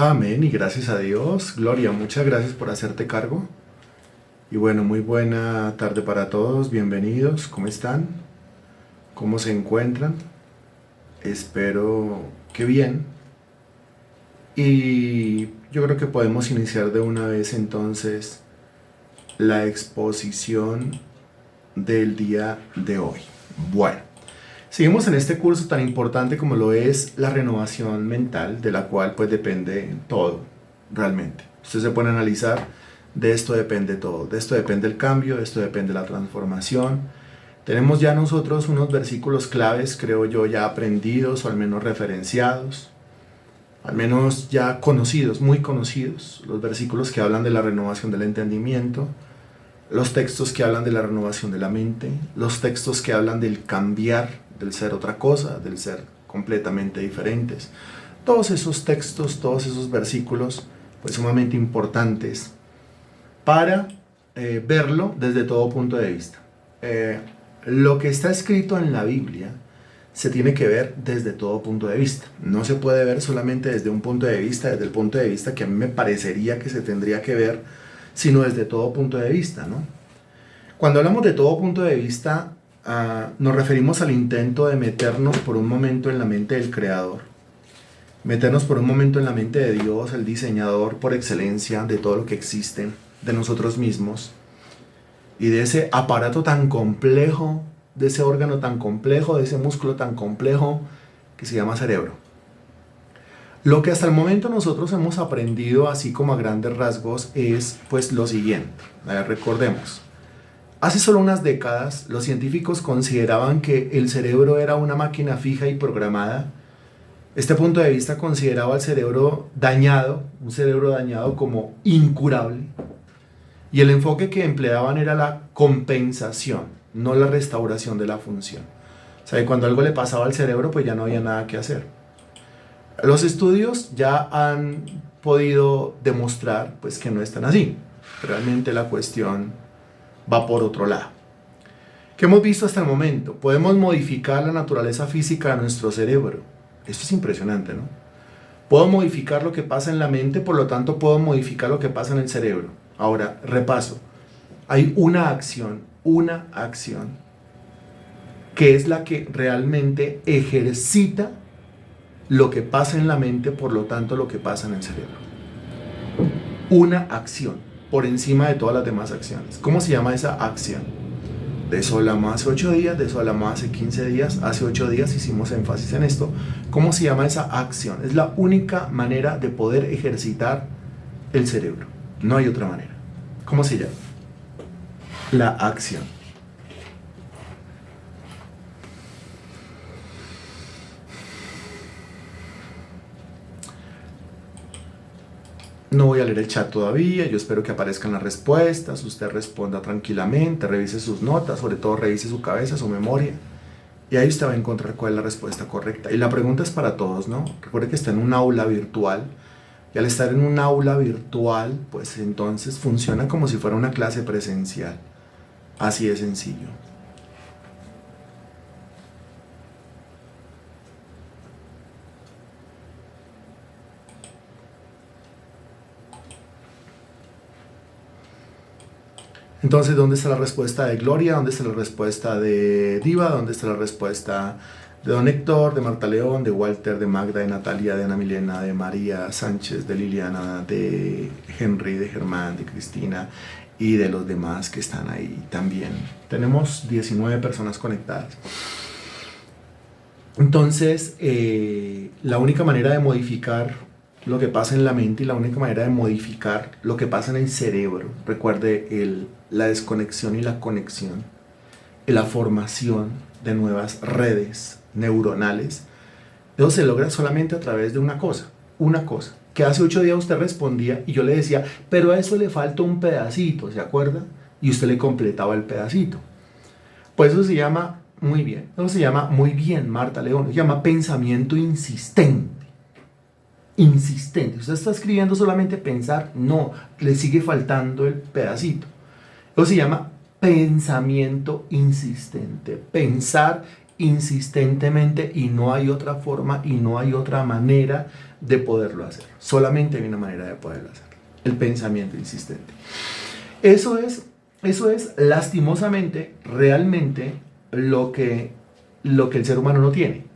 Amén y gracias a Dios. Gloria, muchas gracias por hacerte cargo. Y bueno, muy buena tarde para todos. Bienvenidos. ¿Cómo están? ¿Cómo se encuentran? Espero que bien. Y yo creo que podemos iniciar de una vez entonces la exposición del día de hoy. Bueno, seguimos en este curso tan importante como lo es la renovación mental, de la cual pues depende todo, realmente. Usted se pone a analizar, de esto depende todo, de esto depende el cambio, de esto depende la transformación. Tenemos ya nosotros unos versículos claves, creo yo, ya aprendidos o al menos referenciados, al menos ya conocidos, muy conocidos, los versículos que hablan de la renovación del entendimiento, los textos que hablan de la renovación de la mente, los textos que hablan del cambiar, del ser otra cosa, del ser completamente diferentes. Todos esos textos, todos esos versículos, pues sumamente importantes para verlo desde todo punto de vista. Lo que está escrito en la Biblia se tiene que ver desde todo punto de vista. No se puede ver solamente desde un punto de vista, desde el punto de vista que a mí me parecería que se tendría que ver, sino desde todo punto de vista, ¿no? Cuando hablamos de todo punto de vista, nos referimos al intento de meternos por un momento en la mente del Creador, meternos por un momento en la mente de Dios, el diseñador por excelencia de todo lo que existe, de nosotros mismos, y de ese aparato tan complejo, de ese órgano tan complejo, de ese músculo tan complejo que se llama cerebro. Lo que hasta el momento nosotros hemos aprendido, así como a grandes rasgos, es pues lo siguiente. A ver, recordemos. Hace solo unas décadas, los científicos consideraban que el cerebro era una máquina fija y programada. Este punto de vista consideraba al cerebro dañado, un cerebro dañado como incurable. Y el enfoque que empleaban era la compensación, no la restauración de la función. O sea, que cuando algo le pasaba al cerebro, pues ya no había nada que hacer. Los estudios ya han podido demostrar pues, que no es tan así. Realmente la cuestión va por otro lado. ¿Qué hemos visto hasta el momento? Podemos modificar la naturaleza física de nuestro cerebro. Esto es impresionante, ¿no? Puedo modificar lo que pasa en la mente, por lo tanto puedo modificar lo que pasa en el cerebro. Ahora, repaso. Hay una acción que es la que realmente ejercita lo que pasa en la mente, por lo tanto lo que pasa en el cerebro. Una acción por encima de todas las demás acciones. ¿Cómo se llama esa acción? De eso hablamos hace 8 días, de eso hablamos hace 15 días, hace 8 días hicimos énfasis en esto. ¿Cómo se llama esa acción? Es la única manera de poder ejercitar el cerebro. No hay otra manera. ¿Cómo se llama? La acción. No voy a leer el chat todavía, yo espero que aparezcan las respuestas, usted responda tranquilamente, revise sus notas, sobre todo revise su cabeza, su memoria, y ahí usted va a encontrar cuál es la respuesta correcta. Y la pregunta es para todos, ¿no? Recuerde que está en un aula virtual, y al estar en un aula virtual, pues entonces funciona como si fuera una clase presencial. Así de sencillo. Entonces, ¿dónde está la respuesta de Gloria? ¿Dónde está la respuesta de Diva? ¿Dónde está la respuesta de Don Héctor, de Marta León, de Walter, de Magda, de Natalia, de Ana Milena, de María Sánchez, de Liliana, de Henry, de Germán, de Cristina y de los demás que están ahí también? Tenemos 19 personas conectadas. Entonces, la única manera de modificar lo que pasa en la mente y la única manera de modificar lo que pasa en el cerebro, recuerde la desconexión y la conexión, la formación de nuevas redes neuronales, eso se logra solamente a través de una cosa, que hace 8 días usted respondía y yo le decía, pero a eso le falta un pedacito, ¿se acuerda? Y usted le completaba el pedacito. Pues eso se llama, muy bien, Marta León, se llama pensamiento insistente. Usted está escribiendo solamente pensar, no, le sigue faltando el pedacito. Eso se llama pensamiento insistente. Pensar insistentemente y no hay otra forma y no hay otra manera de poderlo hacer. Solamente hay una manera de poderlo hacer. El pensamiento insistente. Eso es lastimosamente, realmente lo que el ser humano no tiene.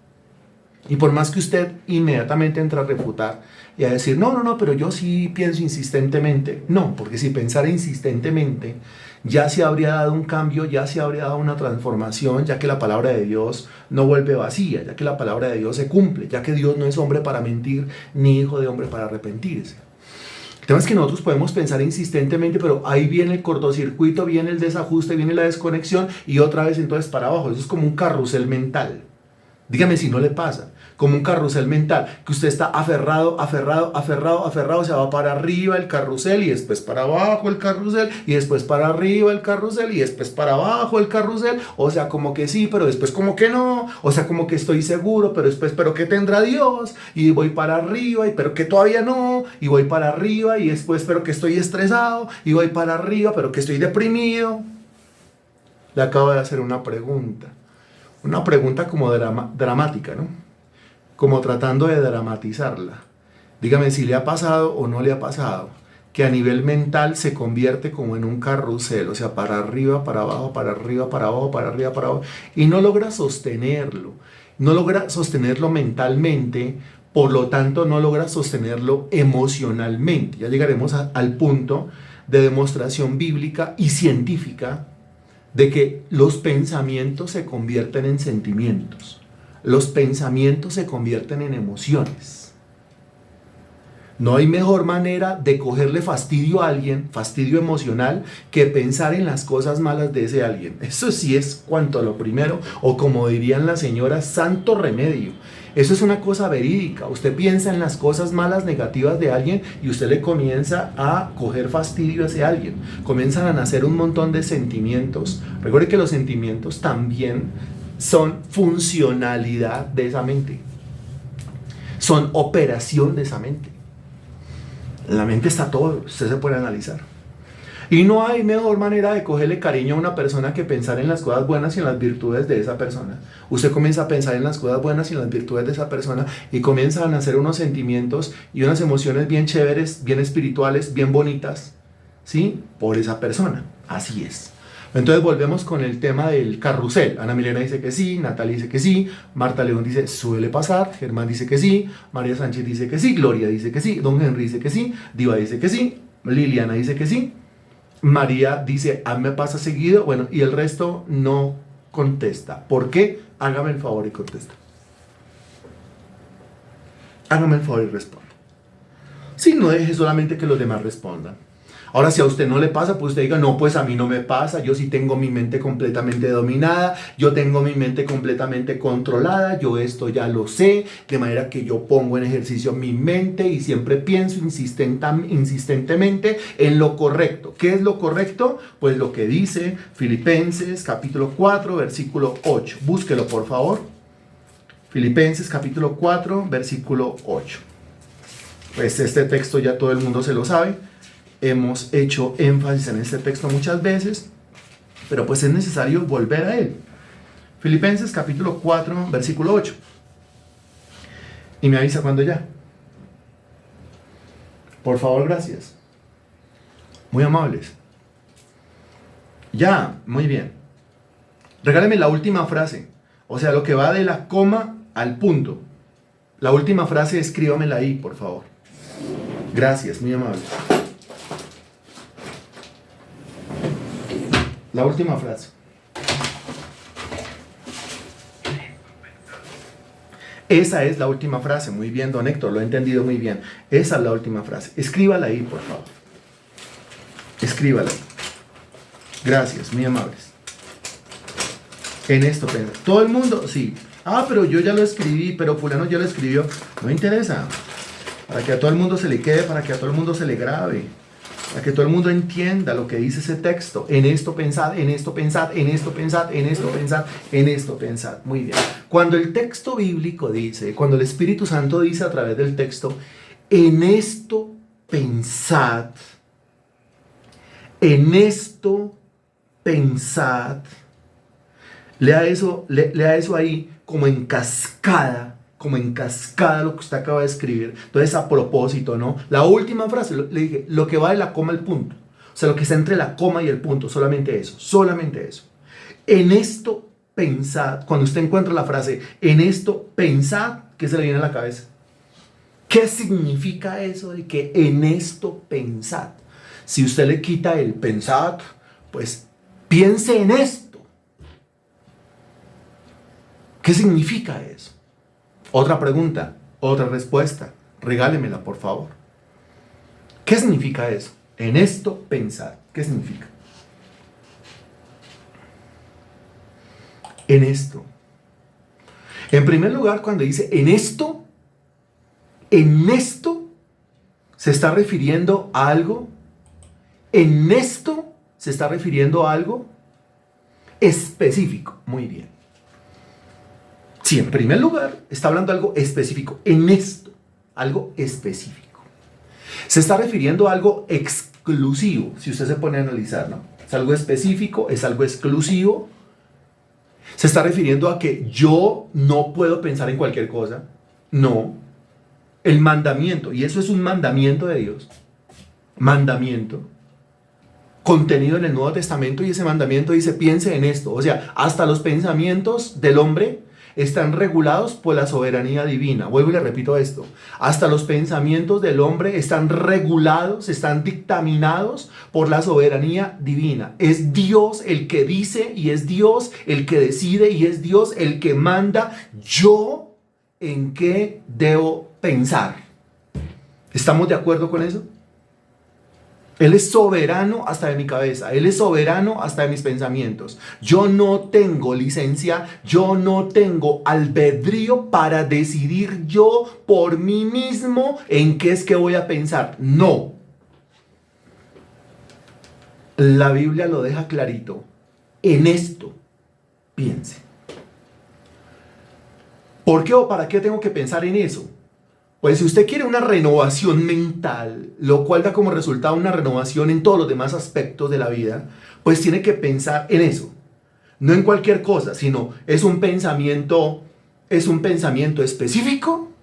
Y por más que usted inmediatamente entre a refutar y a decir, no, pero yo sí pienso insistentemente. No, porque si pensara insistentemente, ya se habría dado un cambio, ya se habría dado una transformación, ya que la palabra de Dios no vuelve vacía, ya que la palabra de Dios se cumple, ya que Dios no es hombre para mentir, ni hijo de hombre para arrepentirse. El tema es que nosotros podemos pensar insistentemente, pero ahí viene el cortocircuito, viene el desajuste, viene la desconexión y otra vez entonces para abajo. Eso es como un carrusel mental. Dígame si no le pasa, como un carrusel mental, que usted está aferrado, se va para arriba el carrusel y después para abajo el carrusel y después para arriba el carrusel y después para abajo el carrusel, o sea, como que sí, pero después como que no, o sea, como que estoy seguro, pero después, pero que tendrá Dios, y voy para arriba, y pero que todavía no, y voy para arriba y después, pero que estoy estresado, y voy para arriba, pero que estoy deprimido. Le acabo de hacer una pregunta como dramática, ¿no? Como tratando de dramatizarla. Dígame si le ha pasado o no le ha pasado que a nivel mental se convierte como en un carrusel, o sea, para arriba, para abajo, para arriba, para abajo, para arriba, para abajo, y no logra sostenerlo mentalmente, por lo tanto no logra sostenerlo emocionalmente. Ya llegaremos al punto de demostración bíblica y científica de que los pensamientos se convierten en sentimientos, los pensamientos se convierten en emociones. No hay mejor manera de cogerle fastidio a alguien, fastidio emocional, que pensar en las cosas malas de ese alguien. Eso sí es cuanto a lo primero, o como dirían las señoras, santo remedio. Eso es una cosa verídica. Usted piensa en las cosas malas, negativas de alguien y usted le comienza a coger fastidio a ese alguien. Comienzan a nacer un montón de sentimientos. Recuerde que los sentimientos también son funcionalidad de esa mente. Son operación de esa mente. En la mente está todo, usted se puede analizar. Y no hay mejor manera de cogerle cariño a una persona que pensar en las cosas buenas y en las virtudes de esa persona. Usted comienza a pensar en las cosas buenas y en las virtudes de esa persona y comienzan a nacer unos sentimientos y unas emociones bien chéveres, bien espirituales, bien bonitas, ¿sí? Por esa persona. Así es. Entonces volvemos con el tema del carrusel. Ana Milena dice que sí, Natalia dice que sí, Marta León dice suele pasar, Germán dice que sí, María Sánchez dice que sí, Gloria dice que sí, Don Henry dice que sí, Diva dice que sí, Liliana dice que sí, María dice a mí me pasa seguido, bueno, y el resto no contesta. ¿Por qué? Hágame el favor y contesta. Hágame el favor y responda. Si no, deje solamente que los demás respondan. Ahora, si a usted no le pasa, pues usted diga, no, pues a mí no me pasa, yo sí tengo mi mente completamente dominada, yo tengo mi mente completamente controlada, yo esto ya lo sé, de manera que yo pongo en ejercicio mi mente y siempre pienso insistentemente en lo correcto. ¿Qué es lo correcto? Pues lo que dice Filipenses capítulo 4, versículo 8. Búsquelo, por favor. Filipenses capítulo 4, versículo 8. Pues este texto ya todo el mundo se lo sabe. Hemos hecho énfasis en este texto muchas veces, pero pues es necesario volver a él. Filipenses capítulo 4, versículo 8. Y me avisa cuando ya. Por favor, gracias. Muy amables. Ya, muy bien. Regáleme la última frase. O sea, lo que va de la coma al punto. La última frase, escríbamela ahí, por favor. Gracias, muy amable. La última frase. Esa es la última frase. Muy bien, don Héctor, lo he entendido muy bien. Esa es la última frase. Escríbala ahí, por favor. Escríbala. Gracias, muy amables. En esto, todo el mundo, sí. Ah, pero yo ya lo escribí, pero fulano ya lo escribió. No interesa. Para que a todo el mundo se le quede, para que a todo el mundo se le grabe. Para que todo el mundo entienda lo que dice ese texto. En esto pensad, en esto pensad, en esto pensad, en esto pensad, en esto pensad. Muy bien. Cuando el texto bíblico dice, cuando el Espíritu Santo dice a través del texto, en esto pensad, en esto pensad, Lea eso ahí como en cascada lo que usted acaba de escribir. Entonces, a propósito, ¿no? La última frase, le dije, lo que va de la coma al punto. O sea, lo que está entre la coma y el punto, solamente eso, solamente eso. En esto pensad, cuando usted encuentra la frase, en esto pensad, ¿qué se le viene a la cabeza? ¿Qué significa eso de que en esto pensad? Si usted le quita el pensad, pues piense en esto. ¿Qué significa eso? Otra pregunta, otra respuesta. Regálemela, por favor. ¿Qué significa eso? En esto pensad. ¿Qué significa? En esto. En primer lugar, cuando dice en esto se está refiriendo a algo. En esto se está refiriendo a algo específico. Muy bien. Sí, en primer lugar, está hablando de algo específico. En esto, algo específico. Se está refiriendo a algo exclusivo, si usted se pone a analizar, ¿no? Es algo específico, es algo exclusivo. Se está refiriendo a que yo no puedo pensar en cualquier cosa. No. El mandamiento, y eso es un mandamiento de Dios. Mandamiento. Contenido en el Nuevo Testamento, y ese mandamiento dice, piense en esto. O sea, hasta los pensamientos del hombre están regulados por la soberanía divina. Vuelvo y le repito esto. Hasta los pensamientos del hombre están regulados, están dictaminados por la soberanía divina. Es Dios el que dice y es Dios el que decide y es Dios el que manda yo en qué debo pensar. ¿Estamos de acuerdo con eso? Él es soberano hasta de mi cabeza. Él es soberano hasta de mis pensamientos. Yo no tengo licencia, yo no tengo albedrío para decidir yo por mí mismo en qué es que voy a pensar. No. La Biblia lo deja clarito. En esto piense. ¿Por qué o para qué tengo que pensar en eso? Pues si usted quiere una renovación mental, lo cual da como resultado una renovación en todos los demás aspectos de la vida, pues tiene que pensar en eso. No en cualquier cosa, sino es un pensamiento específico,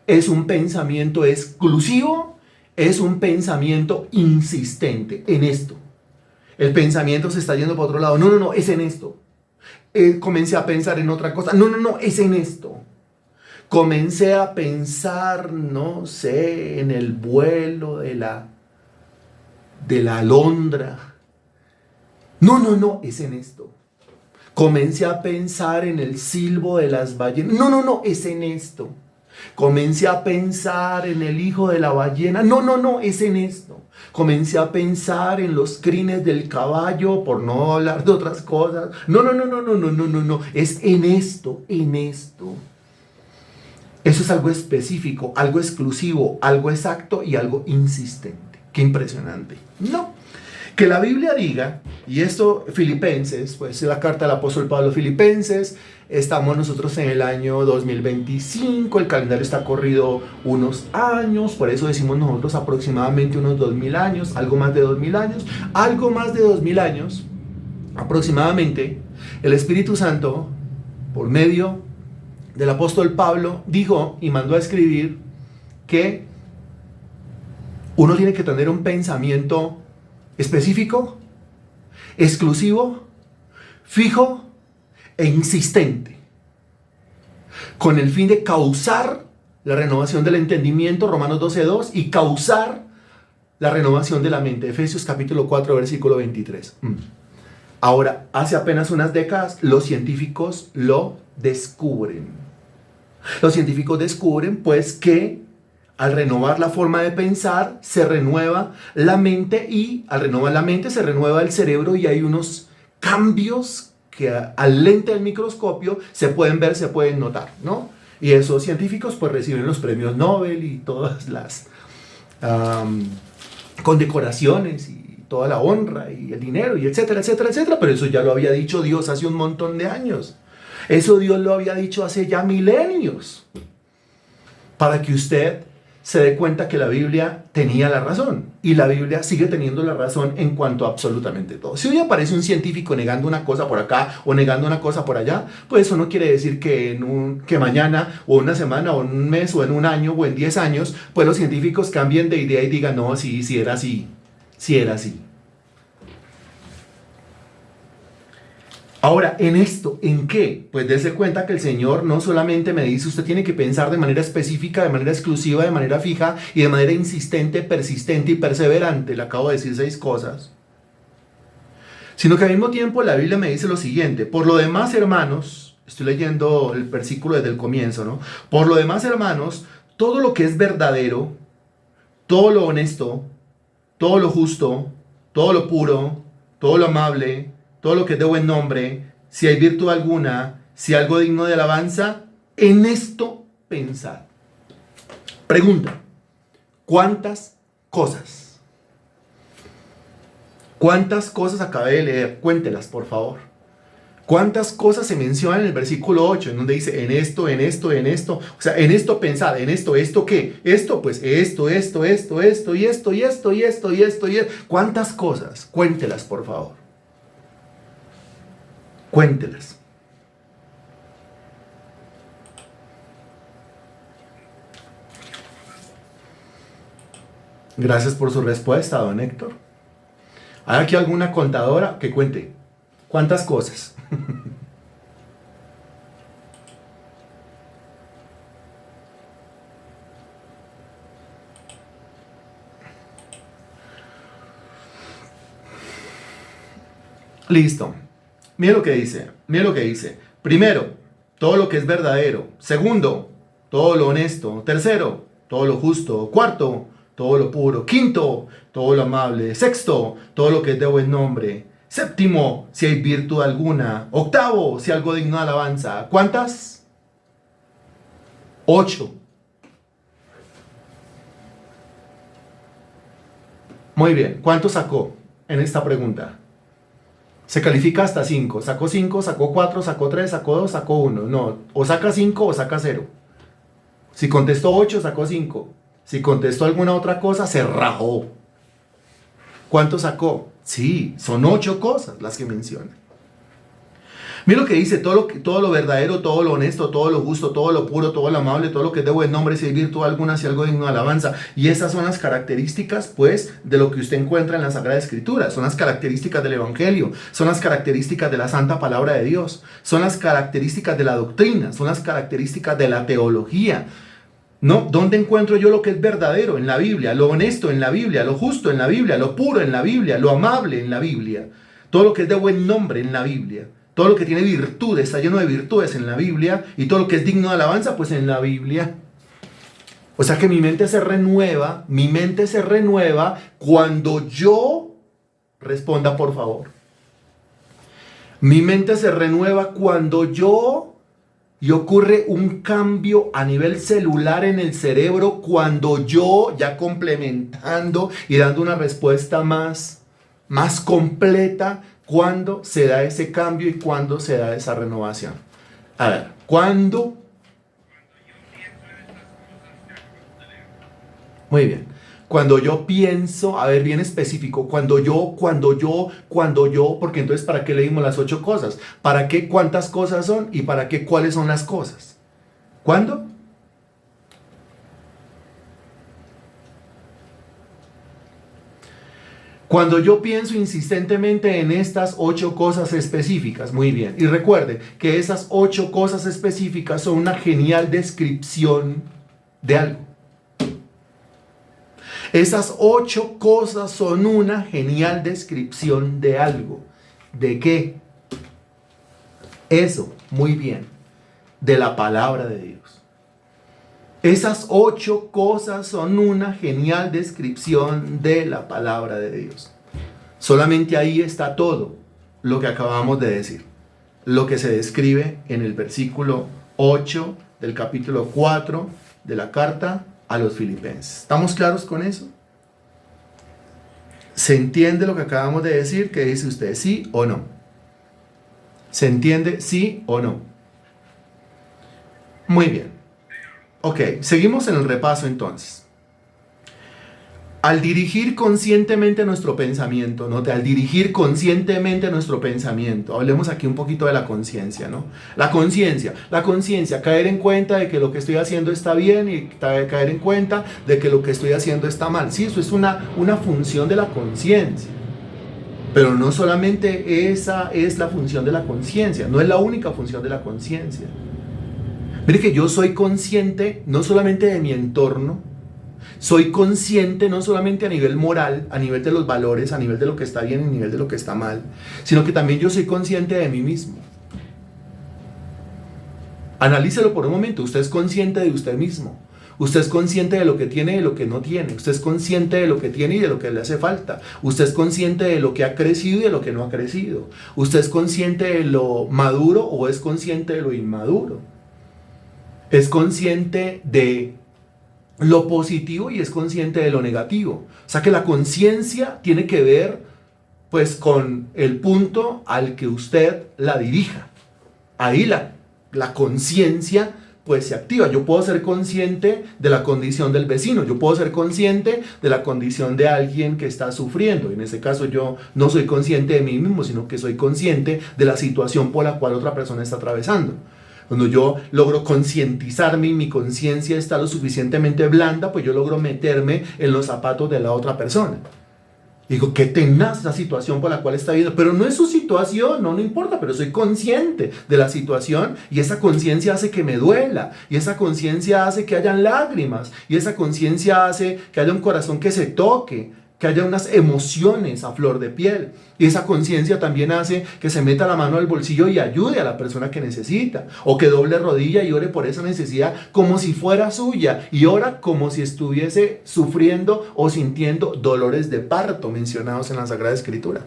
es un pensamiento exclusivo, es un pensamiento insistente en esto. El pensamiento se está yendo para otro lado. No, es en esto. Comencé a pensar en otra cosa. No, es en esto. Comencé a pensar, no sé, en el vuelo de la alondra. No, es en esto. Comencé a pensar en el silbo de las ballenas. No, es en esto. Comencé a pensar en el hijo de la ballena. No, es en esto. Comencé a pensar en los crines del caballo, por no hablar de otras cosas. No, es en esto. Eso es algo específico, algo exclusivo, algo exacto y algo insistente. Qué impresionante. No. Que la Biblia diga, y esto Filipenses, pues la carta del apóstol Pablo Filipenses, estamos nosotros en el año 2025, el calendario está corrido unos años, por eso decimos nosotros aproximadamente unos 2000 años, algo más de 2000 años, aproximadamente, el Espíritu Santo, por medio del apóstol Pablo, dijo y mandó a escribir que uno tiene que tener un pensamiento específico, exclusivo, fijo e insistente, con el fin de causar la renovación del entendimiento, Romanos 12:2, y causar la renovación de la mente, Efesios capítulo 4, versículo 23. Ahora, hace apenas unas décadas, los científicos lo descubren. Los científicos descubren, pues, que al renovar la forma de pensar, se renueva la mente, y al renovar la mente se renueva el cerebro, y hay unos cambios que al lente del microscopio se pueden ver, se pueden notar, ¿no? Y esos científicos pues reciben los premios Nobel y todas las condecoraciones y toda la honra y el dinero y etcétera, pero eso ya lo había dicho Dios hace un montón de años. Eso Dios lo había dicho hace ya milenios, para que usted se dé cuenta que la Biblia tenía la razón y la Biblia sigue teniendo la razón en cuanto a absolutamente todo. Si hoy aparece un científico negando una cosa por acá o negando una cosa por allá, pues eso no quiere decir que mañana o una semana o en un mes o en un año o en 10 años, pues los científicos cambien de idea y digan, no, sí, sí era así, sí era así. Ahora, en esto, ¿en qué? Pues dése cuenta que el Señor no solamente me dice, usted tiene que pensar de manera específica, de manera exclusiva, de manera fija y de manera insistente, persistente y perseverante. Le acabo de decir 6 cosas. Sino que al mismo tiempo la Biblia me dice lo siguiente, por lo demás, hermanos, estoy leyendo el versículo desde el comienzo, ¿no? Por lo demás, hermanos, todo lo que es verdadero, todo lo honesto, todo lo justo, todo lo puro, todo lo amable, todo lo que es de buen nombre, si hay virtud alguna, si algo digno de alabanza, en esto pensad. Pregunta, ¿cuántas cosas? ¿Cuántas cosas acabé de leer? Cuéntelas, por favor. ¿Cuántas cosas se mencionan en el versículo 8, en donde dice en esto, en esto, en esto? O sea, en esto pensad, en esto, ¿esto qué? Esto, pues esto, y esto, y esto, y esto, y esto, y esto, y esto. ¿Cuántas cosas? Cuéntelas, por favor. Cuéntelas. Gracias por su respuesta, don Héctor. ¿Hay aquí alguna contadora que cuente? ¿Cuántas cosas? Listo. Mire lo que dice. Mire lo que dice. Primero, todo lo que es verdadero. Segundo, todo lo honesto. Tercero, todo lo justo. Cuarto, todo lo puro. Quinto, todo lo amable. Sexto, todo lo que es de buen nombre. Séptimo, si hay virtud alguna. Octavo, si algo digno de alabanza. ¿Cuántas? 8. Muy bien. ¿Cuánto sacó en esta pregunta? Se califica hasta 5. Sacó 5, sacó 4, sacó 3, sacó 2, sacó 1. No, o saca 5 o saca 0. Si contestó 8, sacó 5. Si contestó alguna otra cosa, se rajó. ¿Cuánto sacó? Sí, son 8 cosas las que menciona. Mira lo que dice, todo lo verdadero, todo lo honesto, todo lo justo, todo lo puro, todo lo amable, todo lo que es de buen nombre, si hay virtud alguna, si algo digno de alabanza. Y esas son las características, pues, de lo que usted encuentra en la Sagrada Escritura. Son las características del Evangelio, son las características de la Santa Palabra de Dios, son las características de la doctrina, son las características de la teología. ¿No? ¿Dónde encuentro yo lo que es verdadero? En la Biblia. Lo honesto en la Biblia, lo justo en la Biblia, lo puro en la Biblia, lo amable en la Biblia. Todo lo que es de buen nombre en la Biblia. Todo lo que tiene virtudes, está lleno de virtudes en la Biblia. Y todo lo que es digno de alabanza, pues en la Biblia. O sea que mi mente se renueva cuando yo responda, por favor. Mi mente se renueva cuando y ocurre un cambio a nivel celular en el cerebro cuando yo, ya complementando y dando una respuesta más completa, cuando se da ese cambio y cuando se da esa renovación. A ver, ¿cuándo? Muy bien. Cuando yo pienso, a ver, bien específico, cuando yo, porque entonces, ¿para qué leímos las 8 cosas? ¿Para qué cuántas cosas son? ¿Y para qué cuáles son las cosas? ¿Cuándo? Cuando yo pienso insistentemente en estas 8 cosas específicas, muy bien. Y recuerde que esas 8 cosas específicas son una genial descripción de algo. Esas 8 cosas son una genial descripción de algo. ¿De qué? Eso, muy bien. De la palabra de Dios. Esas 8 cosas son una genial descripción de la palabra de Dios. Solamente ahí está todo lo que acabamos de decir. Lo que se describe en el versículo 8 del capítulo 4 de la carta a los Filipenses. ¿Estamos claros con eso? ¿Se entiende lo que acabamos de decir? ¿Qué dice usted? ¿Sí o no? ¿Se entiende? ¿Sí o no? Muy bien. Ok, seguimos en el repaso entonces. Al dirigir conscientemente nuestro pensamiento, ¿no? Al dirigir conscientemente nuestro pensamiento, hablemos aquí un poquito de la conciencia, ¿no? La conciencia, caer en cuenta de que lo que estoy haciendo está bien y caer en cuenta de que lo que estoy haciendo está mal. Sí, eso es una función de la conciencia. Pero no solamente esa es la función de la conciencia, no es la única función de la conciencia. Mire que yo soy consciente no solamente de mi entorno, soy consciente no solamente a nivel moral, a nivel de los valores, a nivel de lo que está bien y a nivel de lo que está mal, sino que también yo soy consciente de mí mismo. Analícelo por un momento, usted es consciente de usted mismo. Usted es consciente de lo que tiene y de lo que no tiene. Usted es consciente de lo que tiene y de lo que le hace falta. Usted es consciente de lo que ha crecido y de lo que no ha crecido. Usted es consciente de lo maduro o es consciente de lo inmaduro. Es consciente de lo positivo y es consciente de lo negativo. O sea que la conciencia tiene que ver pues con el punto al que usted la dirija. Ahí la conciencia pues se activa. Yo puedo ser consciente de la condición del vecino, yo puedo ser consciente de la condición de alguien que está sufriendo. En ese caso yo no soy consciente de mí mismo, sino que soy consciente de la situación por la cual otra persona está atravesando. Cuando yo logro concientizarme y mi conciencia está lo suficientemente blanda, pues yo logro meterme en los zapatos de la otra persona. Digo, qué tenaz la situación por la cual está viviendo. Pero no es su situación, no importa, pero soy consciente de la situación y esa conciencia hace que me duela. Y esa conciencia hace que hayan lágrimas. Y esa conciencia hace que haya un corazón que se toque, que haya unas emociones a flor de piel. Y esa conciencia también hace que se meta la mano al bolsillo y ayude a la persona que necesita. O que doble rodilla y ore por esa necesidad como si fuera suya. Y ora como si estuviese sufriendo o sintiendo dolores de parto mencionados en la Sagrada Escritura.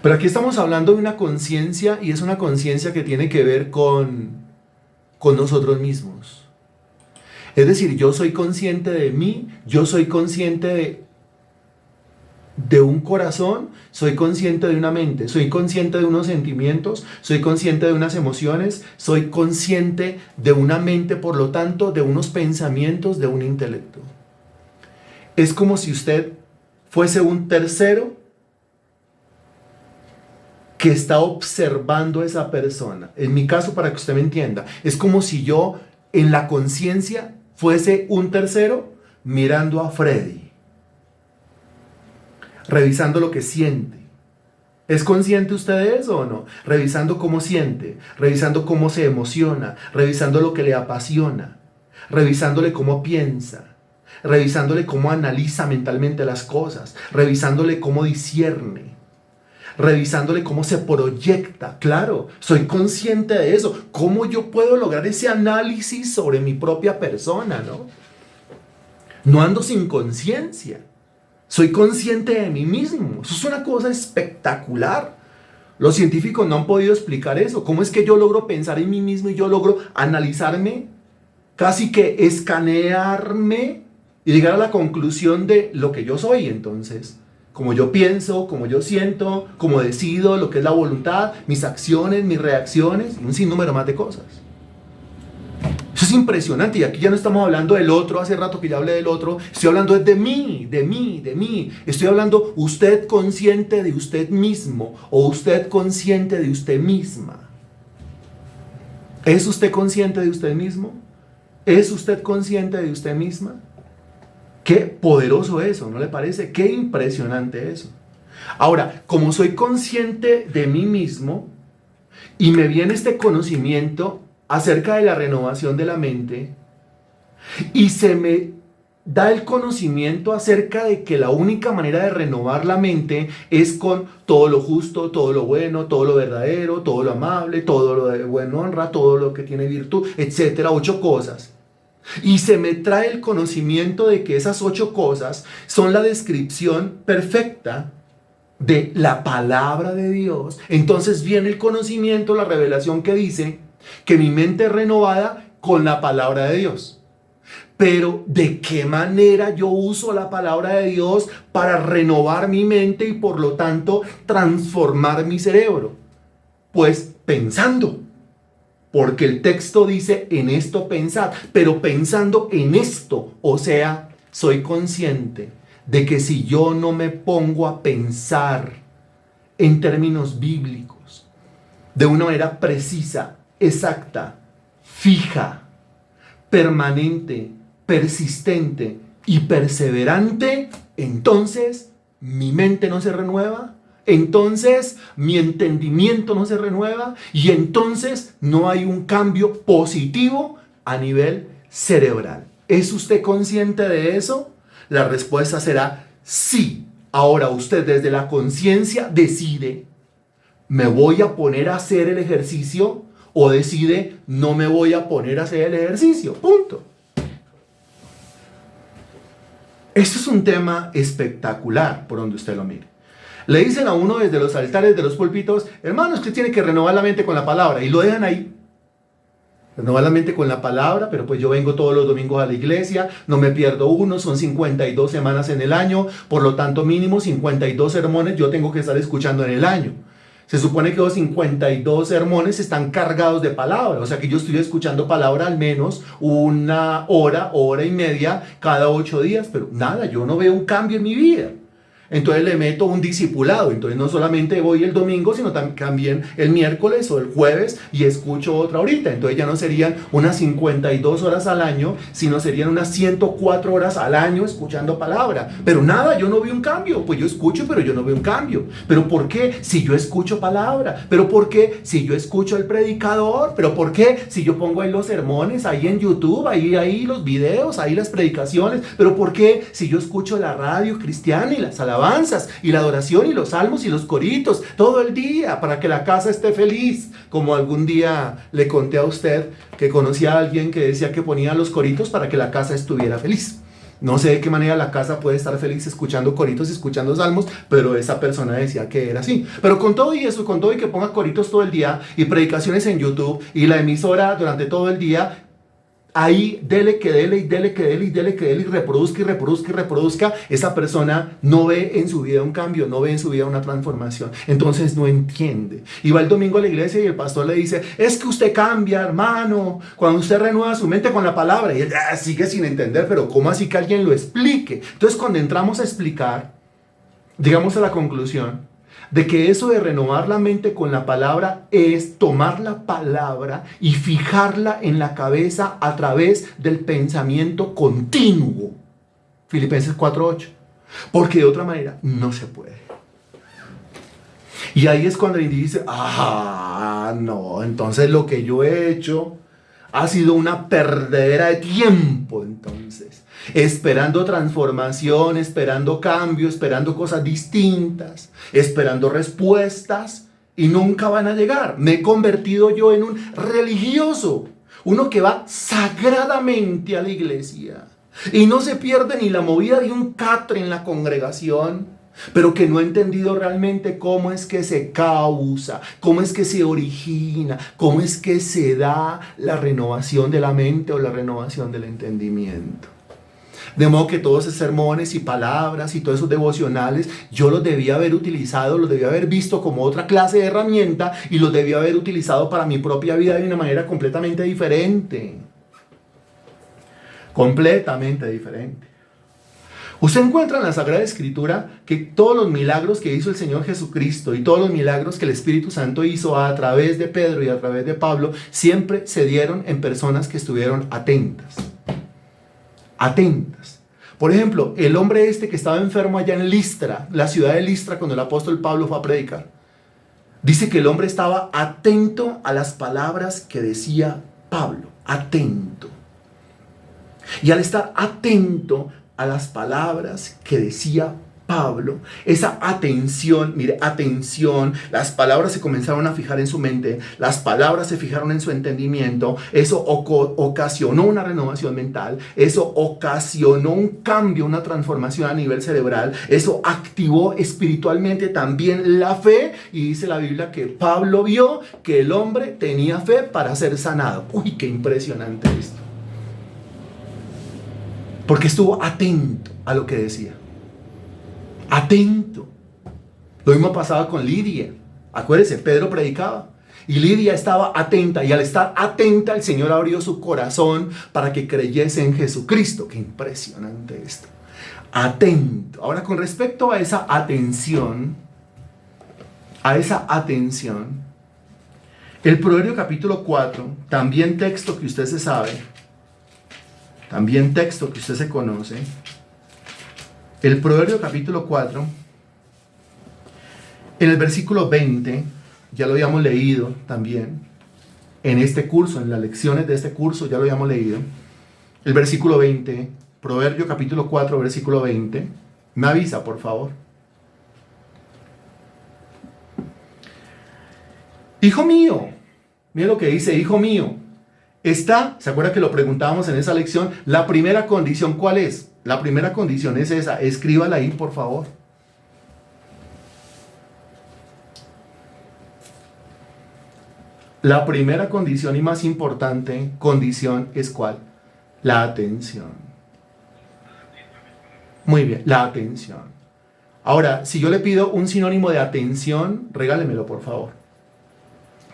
Pero aquí estamos hablando de una conciencia y es una conciencia que tiene que ver con nosotros mismos. Es decir, yo soy consciente de mí, yo soy consciente de un corazón, soy consciente de una mente, soy consciente de unos sentimientos, soy consciente de unas emociones, soy consciente de una mente, por lo tanto, de unos pensamientos, de un intelecto. Es como si usted fuese un tercero que está observando a esa persona. En mi caso, para que usted me entienda, es como si yo en la conciencia fuese un tercero mirando a Freddy, revisando lo que siente. ¿Es consciente usted de eso o no? Revisando cómo siente, revisando cómo se emociona, revisando lo que le apasiona, revisándole cómo piensa, revisándole cómo analiza mentalmente las cosas, revisándole cómo discierne, revisándole cómo se proyecta. Claro, soy consciente de eso. ¿Cómo yo puedo lograr ese análisis sobre mi propia persona, no? No ando sin conciencia. Soy consciente de mí mismo. Eso es una cosa espectacular. Los científicos no han podido explicar eso. ¿Cómo es que yo logro pensar en mí mismo y yo logro analizarme, casi que escanearme y llegar a la conclusión de lo que yo soy? Entonces, como yo pienso, como yo siento, como decido, lo que es la voluntad, mis acciones, mis reacciones y un sinnúmero más de cosas. Eso es impresionante. Y aquí ya no estamos hablando del otro. Hace rato que ya hablé del otro. Estoy hablando de mí, de mí, de mí. Estoy hablando usted consciente de usted mismo o usted consciente de usted misma. ¿Es usted consciente de usted mismo? ¿Es usted consciente de usted misma? Qué poderoso eso, ¿no le parece? Qué impresionante eso. Ahora, como soy consciente de mí mismo y me viene este conocimiento acerca de la renovación de la mente y se me da el conocimiento acerca de que la única manera de renovar la mente es con todo lo justo, todo lo bueno, todo lo verdadero, todo lo amable, todo lo de buena honra, todo lo que tiene virtud, etcétera, 8 cosas. Y se me trae el conocimiento de que esas 8 cosas son la descripción perfecta de la palabra de Dios. Entonces viene el conocimiento, la revelación que dice que mi mente es renovada con la palabra de Dios. Pero ¿de qué manera yo uso la palabra de Dios para renovar mi mente y por lo tanto transformar mi cerebro? Pues pensando. Porque el texto dice en esto pensad, pero pensando en esto, o sea, soy consciente de que si yo no me pongo a pensar en términos bíblicos, de una manera precisa, exacta, fija, permanente, persistente y perseverante, entonces mi mente no se renueva, entonces mi entendimiento no se renueva y entonces no hay un cambio positivo a nivel cerebral. ¿Es usted consciente de eso? La respuesta será sí. Ahora usted desde la conciencia decide, ¿me voy a poner a hacer el ejercicio? O decide, no me voy a poner a hacer el ejercicio. Punto. Esto es un tema espectacular por donde usted lo mire. Le dicen a uno desde los altares de los púlpitos, hermanos, que tiene que renovar la mente con la palabra. Y lo dejan ahí. Renovar la mente con la palabra, pero pues yo vengo todos los domingos a la iglesia, no me pierdo uno, son 52 semanas en el año, por lo tanto mínimo 52 sermones yo tengo que estar escuchando en el año. Se supone que los 52 sermones están cargados de palabra, o sea que yo estoy escuchando palabra al menos una hora, hora y media cada 8 días, pero nada, yo no veo un cambio en mi vida. Entonces le meto un discipulado, entonces no solamente voy el domingo, sino también el miércoles o el jueves y escucho otra horita. Entonces ya no serían unas 52 horas al año, sino serían unas 104 horas al año escuchando palabra. Pero nada, yo no veo un cambio. Pues yo escucho, pero yo no veo un cambio. ¿Pero por qué? Si yo escucho palabra. ¿Pero por qué? Si yo escucho al predicador. ¿Pero por qué? Si yo pongo ahí los sermones, ahí en YouTube, ahí los videos, ahí las predicaciones. ¿Pero por qué? Si yo escucho la radio cristiana y las alabanzas y la adoración y los salmos y los coritos todo el día para que la casa esté feliz, como algún día le conté a usted que conocía a alguien que decía que ponía los coritos para que la casa estuviera feliz. No sé de qué manera la casa puede estar feliz escuchando coritos y escuchando salmos, pero esa persona decía que era así. Pero con todo y eso, con todo y que ponga coritos todo el día y predicaciones en YouTube y la emisora durante todo el día, ahí dele que dele y dele que dele y dele que dele y reproduzca y reproduzca y reproduzca, esa persona no ve en su vida un cambio, no ve en su vida una transformación. Entonces no entiende. Y va el domingo a la iglesia y el pastor le dice, es que usted cambia, hermano, cuando usted renueva su mente con la palabra. Y él sigue sin entender, pero ¿cómo así que alguien lo explique? Entonces cuando entramos a explicar, llegamos a la conclusión de que eso de renovar la mente con la palabra es tomar la palabra y fijarla en la cabeza a través del pensamiento continuo. Filipenses 4:8. Porque de otra manera no se puede. Y ahí es cuando el individuo dice, no, entonces lo que yo he hecho ha sido una perdedera de tiempo, entonces. Esperando transformación, esperando cambio, esperando cosas distintas, esperando respuestas y nunca van a llegar. Me he convertido yo en un religioso, uno que va sagradamente a la iglesia y no se pierde ni la movida de un catre en la congregación, pero que no ha entendido realmente cómo es que se causa, cómo es que se origina, cómo es que se da la renovación de la mente o la renovación del entendimiento. De modo que todos esos sermones y palabras y todos esos devocionales, yo los debía haber utilizado, los debía haber visto como otra clase de herramienta y los debía haber utilizado para mi propia vida de una manera completamente diferente. Completamente diferente. Usted encuentra en la Sagrada Escritura que todos los milagros que hizo el Señor Jesucristo y todos los milagros que el Espíritu Santo hizo a través de Pedro y a través de Pablo siempre se dieron en personas que estuvieron atentas. Atentas. Por ejemplo, el hombre que estaba enfermo allá en Listra, la ciudad de Listra, cuando el apóstol Pablo fue a predicar, dice que el hombre estaba atento a las palabras que decía Pablo, atento. Y al estar atento a las palabras que decía Pablo, esa atención, mire, atención, las palabras se comenzaron a fijar en su mente, las palabras se fijaron en su entendimiento, eso ocasionó una renovación mental, eso ocasionó un cambio, una transformación a nivel cerebral, eso activó espiritualmente también la fe, y dice la Biblia que Pablo vio que el hombre tenía fe para ser sanado. Uy, qué impresionante esto. Porque estuvo atento a lo que decía. Atento. Lo mismo pasaba con Lidia. Acuérdense, Pedro predicaba Y Lidia estaba atenta, y al estar atenta, el Señor abrió su corazón para que creyese en Jesucristo. Qué impresionante esto. Atento. Ahora, con respecto a esa atención, el Proverbio capítulo 4, también texto que usted se sabe, también texto que usted se conoce, el Proverbio capítulo 4, en el versículo 20, ya lo habíamos leído también, en este curso, en las lecciones de este curso, ya lo habíamos leído, el versículo 20, Proverbio capítulo 4, versículo 20, me avisa, por favor. Hijo mío, mira lo que dice, hijo mío, ¿se acuerda que lo preguntábamos en esa lección? La primera condición, ¿cuál es? La primera condición es esa, escríbala ahí, por favor. La primera condición y más importante condición es ¿cuál? La atención. Muy bien, la atención. Ahora, si yo le pido un sinónimo de atención, regálemelo, por favor.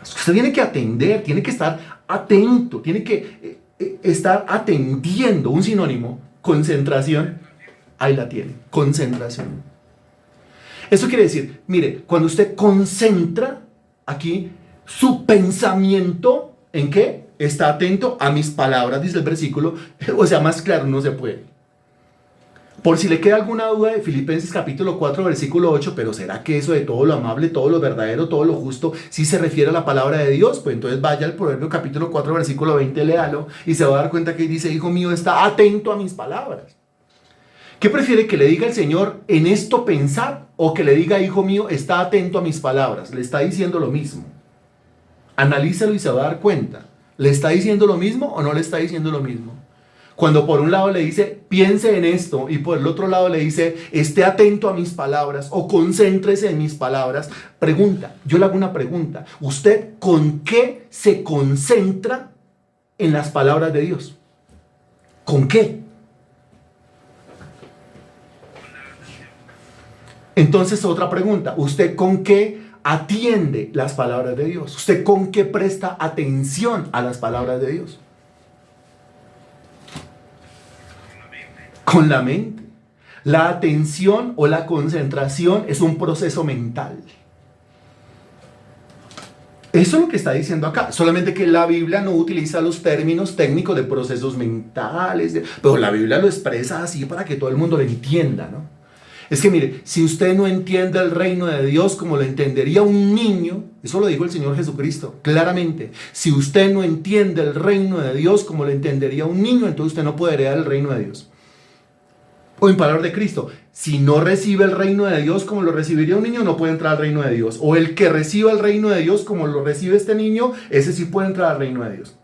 Usted tiene que atender, tiene que estar atento, tiene que estar atendiendo. Un sinónimo, concentración. Ahí la tiene, concentración. Eso quiere decir, mire, cuando usted concentra aquí su pensamiento, ¿en qué? Está atento a mis palabras, dice el versículo. O sea, más claro no se puede. Por si le queda alguna duda de Filipenses capítulo 4, versículo 8, pero ¿será que eso de todo lo amable, todo lo verdadero, todo lo justo, sí se refiere a la palabra de Dios? Pues entonces vaya al Proverbio capítulo 4, versículo 20, léalo y se va a dar cuenta que dice, hijo mío, está atento a mis palabras. ¿Qué prefiere que le diga el Señor, en esto pensar, o que le diga, hijo mío, está atento a mis palabras? Le está diciendo lo mismo. Analízalo y se va a dar cuenta. ¿Le está diciendo lo mismo o no le está diciendo lo mismo? Cuando por un lado le dice, piense en esto, y por el otro lado le dice, esté atento a mis palabras, o concéntrese en mis palabras. Pregunta, yo le hago una pregunta. ¿Usted con qué se concentra en las palabras de Dios? ¿Con qué? Entonces, otra pregunta. ¿Usted con qué atiende las palabras de Dios? ¿Usted con qué presta atención a las palabras de Dios? Con la mente. La atención o la concentración es un proceso mental. Eso es lo que está diciendo acá. Solamente que la Biblia no utiliza los términos técnicos de procesos mentales, pero la Biblia lo expresa así para que todo el mundo lo entienda, ¿no? Es que mire, si usted no entiende el reino de Dios como lo entendería un niño, eso lo dijo el Señor Jesucristo, claramente. Si usted no entiende el reino de Dios como lo entendería un niño, entonces usted no puede heredar el reino de Dios. O en palabras de Cristo, si no recibe el reino de Dios como lo recibiría un niño, no puede entrar al reino de Dios. O el que reciba el reino de Dios como lo recibe este niño, ese sí puede entrar al reino de Dios.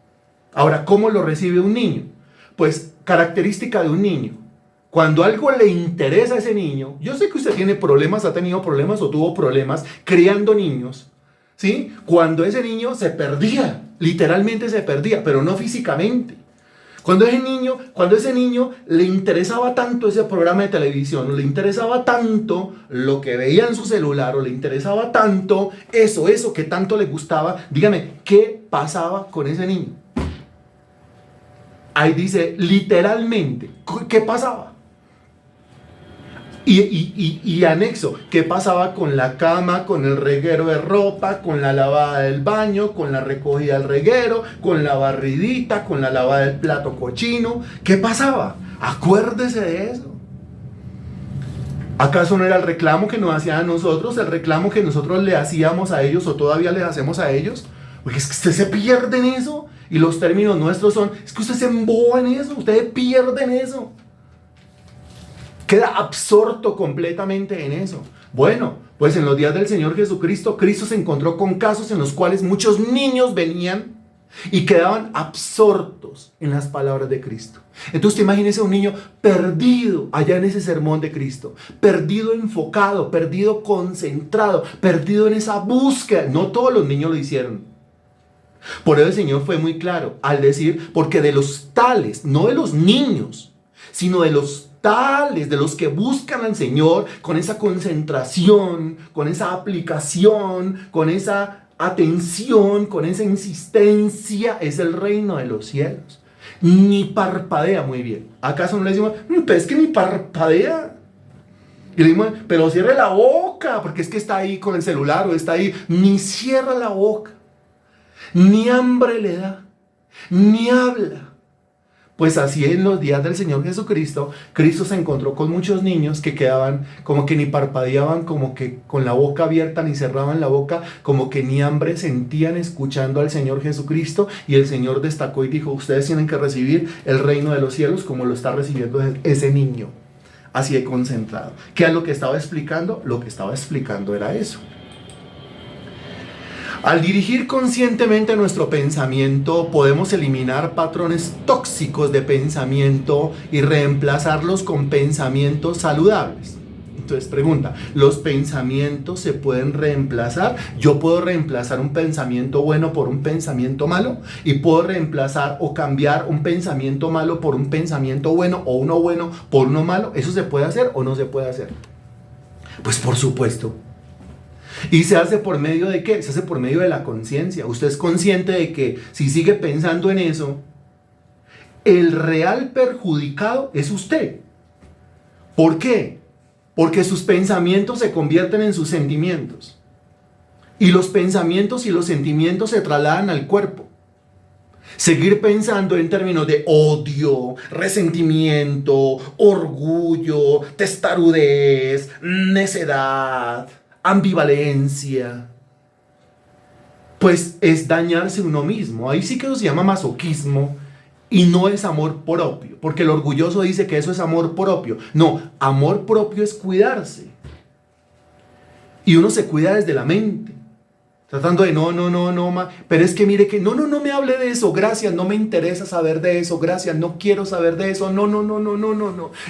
Ahora, ¿cómo lo recibe un niño? Pues característica de un niño. Cuando algo le interesa a ese niño, yo sé que usted tiene problemas, ha tenido problemas o tuvo problemas criando niños, ¿sí? Cuando ese niño se perdía, literalmente se perdía, pero no físicamente. Cuando ese niño le interesaba tanto ese programa de televisión, o le interesaba tanto lo que veía en su celular, o le interesaba tanto eso que tanto le gustaba, dígame, ¿qué pasaba con ese niño? Ahí dice literalmente, ¿qué pasaba? Y anexo, ¿qué pasaba con la cama, con el reguero de ropa, con la lavada del baño, con la recogida del reguero, con la barridita, con la lavada del plato cochino? ¿Qué pasaba? Acuérdese de eso. ¿Acaso no era el reclamo que nos hacían a nosotros, el reclamo que nosotros le hacíamos a ellos o todavía les hacemos a ellos? Porque es que usted se pierde en eso y los términos nuestros son, es que usted se emboba en eso, ustedes pierden eso. Queda absorto completamente en eso. Bueno, pues en los días del Señor Jesucristo, Cristo se encontró con casos en los cuales muchos niños venían y quedaban absortos en las palabras de Cristo. Entonces imagínese un niño perdido allá en ese sermón de Cristo, perdido enfocado, perdido concentrado, perdido en esa búsqueda. No todos los niños lo hicieron. Por eso el Señor fue muy claro al decir, porque de los tales, no de los niños, sino de los tales, de los que buscan al Señor con esa concentración, con esa aplicación, con esa atención, con esa insistencia, es el reino de los cielos. Ni parpadea, muy bien. ¿Acaso no le decimos, pero es que ni parpadea? Y le decimos, pero cierre la boca, porque es que está ahí con el celular o está ahí. Ni cierra la boca, ni hambre le da, ni habla. Pues así en los días del Señor Jesucristo, Cristo se encontró con muchos niños que quedaban como que ni parpadeaban, como que con la boca abierta, ni cerraban la boca, como que ni hambre sentían escuchando al Señor Jesucristo. Y el Señor destacó y dijo, ustedes tienen que recibir el reino de los cielos como lo está recibiendo ese niño, así de concentrado. ¿Qué es lo que estaba explicando? Lo que estaba explicando era eso. Al dirigir conscientemente nuestro pensamiento, podemos eliminar patrones tóxicos de pensamiento y reemplazarlos con pensamientos saludables. Entonces pregunta, ¿los pensamientos se pueden reemplazar? ¿Yo puedo reemplazar un pensamiento bueno por un pensamiento malo? ¿Y puedo reemplazar o cambiar un pensamiento malo por un pensamiento bueno o uno bueno por uno malo? ¿Eso se puede hacer o no se puede hacer? Pues por supuesto. ¿Y se hace por medio de qué? Se hace por medio de la conciencia. Usted es consciente de que si sigue pensando en eso, el real perjudicado es usted. ¿Por qué? Porque sus pensamientos se convierten en sus sentimientos. Y los pensamientos y los sentimientos se trasladan al cuerpo. Seguir pensando en términos de odio, resentimiento, orgullo, testarudez, necedad, ambivalencia, pues es dañarse uno mismo. Ahí sí que eso se llama masoquismo y no es amor propio, porque el orgulloso dice que eso es amor propio. No, amor propio es cuidarse. Y uno se cuida desde la mente, tratando de pero es que mire que no me hable de eso, gracias, no me interesa saber de eso, gracias, no quiero saber de eso, no,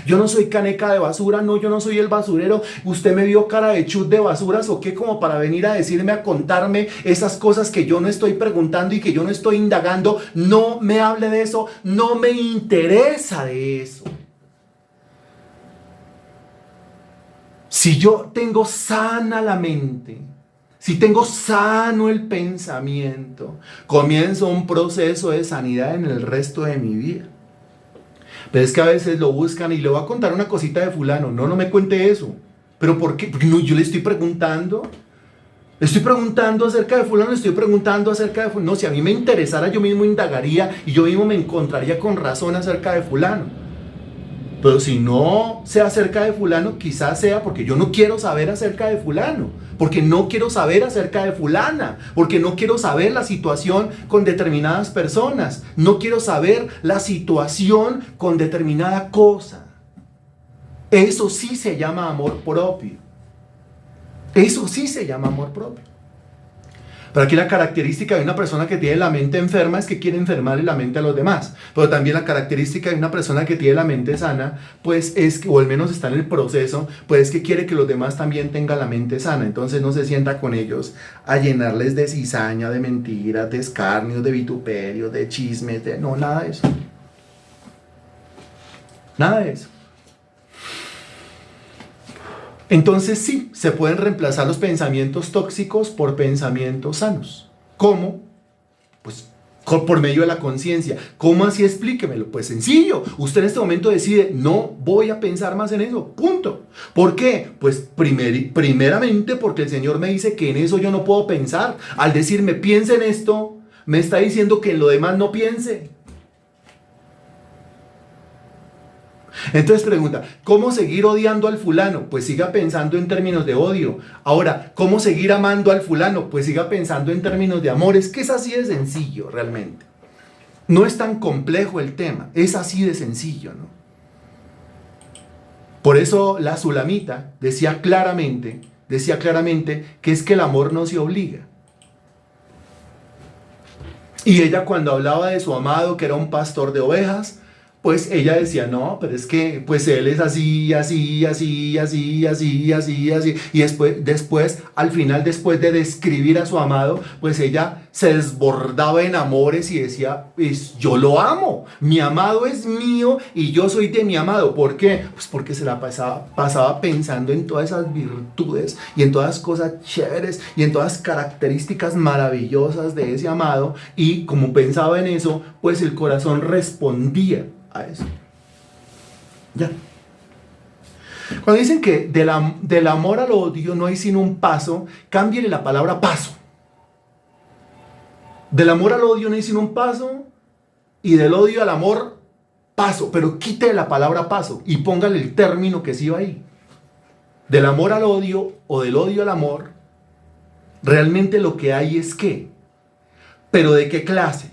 yo no soy caneca de basura, no, yo no soy el basurero, usted me vio cara de chut de basuras o qué, como para venir a decirme, a contarme esas cosas que yo no estoy preguntando y que yo no estoy indagando, no me hable de eso, no me interesa de eso. Si yo tengo sana la mente, si tengo sano el pensamiento, comienzo un proceso de sanidad en el resto de mi vida. Pero es que a veces lo buscan y le voy a contar una cosita de fulano. No me cuente eso. ¿Pero por qué? Porque no, yo le estoy preguntando. Estoy preguntando acerca de fulano, estoy preguntando acerca de fulano. No, si a mí me interesara, yo mismo indagaría y yo mismo me encontraría con razón acerca de fulano. Pero si no sé acerca de fulano, quizás sea porque yo no quiero saber acerca de fulano, porque no quiero saber acerca de fulana, porque no quiero saber la situación con determinadas personas, no quiero saber la situación con determinada cosa. Eso sí se llama amor propio. Eso sí se llama amor propio. Pero aquí la característica de una persona que tiene la mente enferma es que quiere enfermarle la mente a los demás. Pero también la característica de una persona que tiene la mente sana, pues es que, o al menos está en el proceso, pues es que quiere que los demás también tengan la mente sana. Entonces no se sienta con ellos a llenarles de cizaña, de mentiras, de escarnios, de vituperios, de chismes, no, nada de eso. Nada de eso. Entonces sí, se pueden reemplazar los pensamientos tóxicos por pensamientos sanos. ¿Cómo? Pues por medio de la conciencia. ¿Cómo así? Explíquemelo. Pues sencillo. Usted en este momento decide, no voy a pensar más en eso. Punto. ¿Por qué? Pues primeramente porque el Señor me dice que en eso yo no puedo pensar. Al decirme piense en esto, me está diciendo que en lo demás no piense. Entonces pregunta, ¿cómo seguir odiando al fulano? Pues siga pensando en términos de odio. Ahora, ¿cómo seguir amando al fulano? Pues siga pensando en términos de amor. Es que es así de sencillo realmente. No es tan complejo el tema, es así de sencillo, ¿no? Por eso la Sulamita decía claramente que es que el amor no se obliga. Y ella cuando hablaba de su amado, que era un pastor de ovejas, pues ella decía, no, pero es que pues él es así. Y después, al final, después de describir a su amado, pues ella se desbordaba en amores y decía, pues yo lo amo, mi amado es mío y yo soy de mi amado. ¿Por qué? Pues porque se la pasaba pensando en todas esas virtudes y en todas las cosas chéveres y en todas las características maravillosas de ese amado, y como pensaba en eso, pues el corazón respondía a eso. Ya. Cuando dicen que del amor al odio no hay sino un paso, cámbiale la palabra paso. Del amor al odio no hay sino un paso, y del odio al amor, paso. Pero quite la palabra paso y póngale el término que sí va ahí. Del amor al odio o del odio al amor, realmente lo que hay es ¿qué? ¿Pero de qué clase?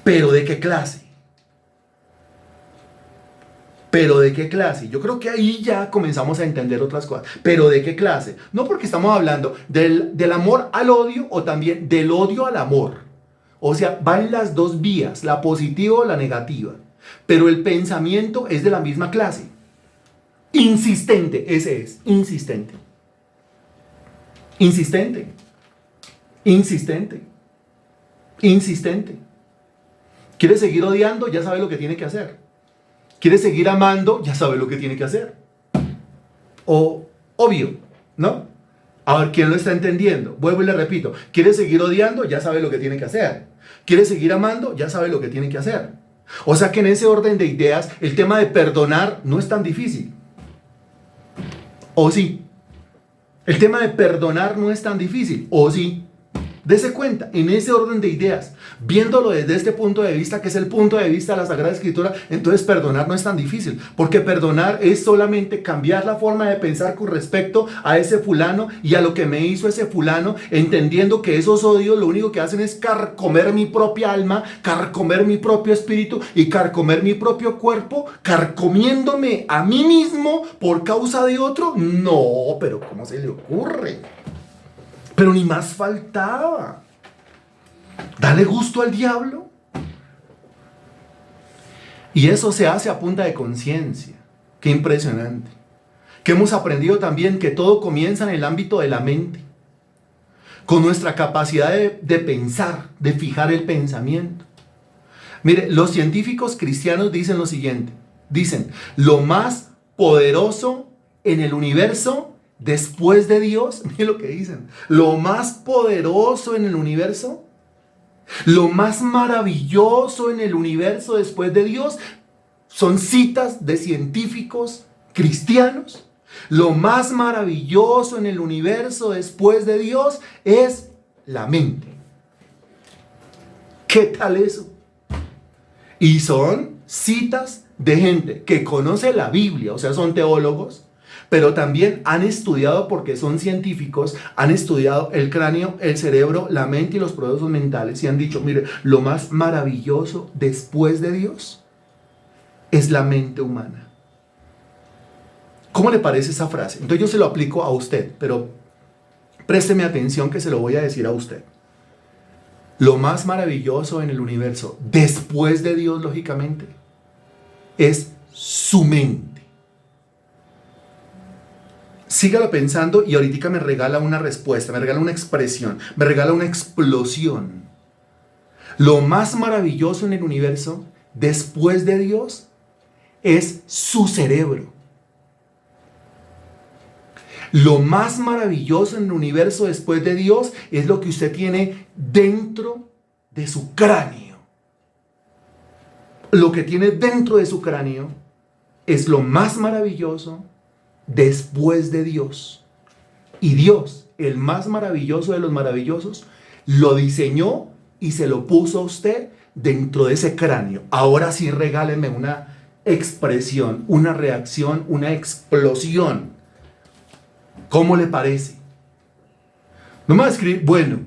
¿Pero de qué clase? ¿Pero de qué clase? Yo creo que ahí ya comenzamos a entender otras cosas. ¿Pero de qué clase? No, porque estamos hablando del amor al odio o también del odio al amor. O sea, van las dos vías, la positiva o la negativa. Pero el pensamiento es de la misma clase. Insistente, ese es, insistente. Insistente. Insistente. Insistente. ¿Quiere seguir odiando? Ya sabe lo que tiene que hacer. ¿Quiere seguir amando? Ya sabe lo que tiene que hacer. O obvio, ¿no? A ver, ¿quién lo está entendiendo? Vuelvo y le repito. ¿Quiere seguir odiando? Ya sabe lo que tiene que hacer. ¿Quiere seguir amando? Ya sabe lo que tiene que hacer. O sea que en ese orden de ideas, el tema de perdonar no es tan difícil. ¿O sí? El tema de perdonar no es tan difícil. ¿O sí? Dese cuenta, en ese orden de ideas, viéndolo desde este punto de vista, que es el punto de vista de la Sagrada Escritura, entonces perdonar no es tan difícil, porque perdonar es solamente cambiar la forma de pensar con respecto a ese fulano y a lo que me hizo ese fulano, entendiendo que esos odios lo único que hacen es carcomer mi propia alma, carcomer mi propio espíritu y carcomer mi propio cuerpo, carcomiéndome a mí mismo por causa de otro. No, pero ¿cómo se le ocurre? Pero ni más faltaba. Dale gusto al diablo. Y eso se hace a punta de conciencia. Qué impresionante. Que hemos aprendido también que todo comienza en el ámbito de la mente. Con nuestra capacidad de pensar, de fijar el pensamiento. Mire, los científicos cristianos dicen lo siguiente. Dicen, lo más poderoso en el universo después de Dios, miren lo que dicen, lo más poderoso en el universo, lo más maravilloso en el universo después de Dios, son citas de científicos cristianos. Lo más maravilloso en el universo después de Dios es la mente. ¿Qué tal eso? Y son citas de gente que conoce la Biblia, o sea, son teólogos, pero también han estudiado, porque son científicos, han estudiado el cráneo, el cerebro, la mente y los procesos mentales, y han dicho, mire, lo más maravilloso después de Dios es la mente humana. ¿Cómo le parece esa frase? Entonces yo se lo aplico a usted, pero présteme atención que se lo voy a decir a usted. Lo más maravilloso en el universo, después de Dios, lógicamente, es su mente. Sígalo pensando y ahorita me regala una respuesta, me regala una expresión, me regala una explosión. Lo más maravilloso en el universo, después de Dios, es su cerebro. Lo más maravilloso en el universo después de Dios es lo que usted tiene dentro de su cráneo. Lo que tiene dentro de su cráneo es lo más maravilloso después de Dios. Y Dios, el más maravilloso de los maravillosos, lo diseñó y se lo puso a usted dentro de ese cráneo. Ahora sí regálenme una expresión, una reacción, una explosión. ¿Cómo le parece? No me va a escribir, bueno.